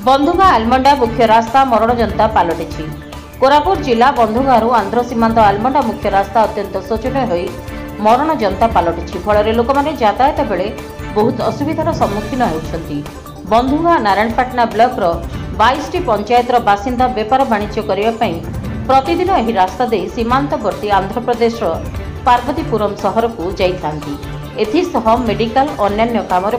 बंधुगा आलमंडा मुख्य रास्ता मरण जनता पलटि। कोरापुट जिला बंधुगारू आंध्र सीमांत आलमंडा मुख्य रास्ता अत्यंत शोचनीय होई मरण जनता पलटि। फल लोक मैंने यातायात बेले बहुत असुविधार सम्मुखीन होती। बंधुगा नारायणपाटना ब्लॉक 22टी पंचायतर बासिंदा बेपार वाणिज्य करने प्रतिदिन यह रास्ता दे सीमांतवर्ती आंध्र प्रदेश पार्वतीपुरम सहर को जाइथांती। एथिसह मेडिकल अन्यान्य काम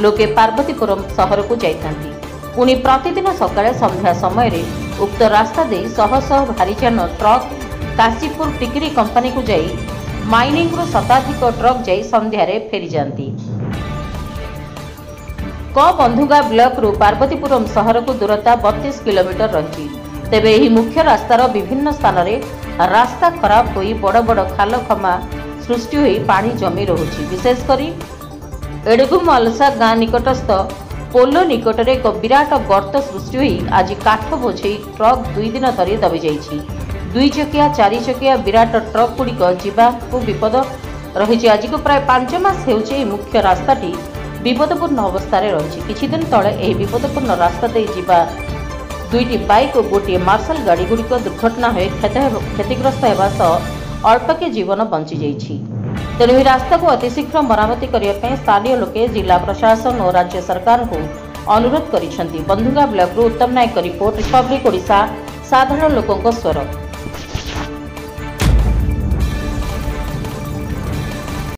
लोके पार्वतीपुरम सहर को जाइथांती। पुणी प्रतिदिन सकाळे संध्या समय रे उक्त रास्ता दे शह शह भारीजान ट्रक काशीपुर टिकरी कंपनी को जाई माइनिंग रो शताधिक ट्रक जाई संध्यारे फेरी जाती। बंधुगा ब्लॉक रु पार्वतीपुरम सहर को दूरता 32 किलोमीटर रही। तेबे यही मुख्य रास्तार विभिन्न स्थान रे रास्ता खराब होई बड़ बड़ खाल खमा सृष्टि होई पानी जमी रहुछि। विशेषकर एडगुम अलसा गाँ निकटस्थ पोलो निकटरे एक विराट गर्त सृष्टि होई आज काठ बोझे ट्रक 2 दिन धरी दबी जाइछि। 2 चकिया 4 चकिया विराट ट्रक गुड़िक जीवाकू विपद रही। आज को प्राय 5 मास हेउछि मुख्य रास्ताटी विपदपूर्ण अवस्था रही। किछि दिन तले एही विपदपूर्ण रास्ता दे जीवा 2टी बाइक और गोटे मार्शल गाड़ी गुड़िक दुर्घटना हो क्षतिग्रस्त होगा सह अल्पके जीवन बंची जाइछि। तेणु यह रास्ता को अतिशीघ्र मरामती करने स्थानीय लोके जिला प्रशासन और राज्य सरकार को अनुरोध करिसेंती। बंधुगा ब्लॉक उत्तम नायक रिपोर्ट रिपब्लिक ओडिशा साधारण लोकों स्वर।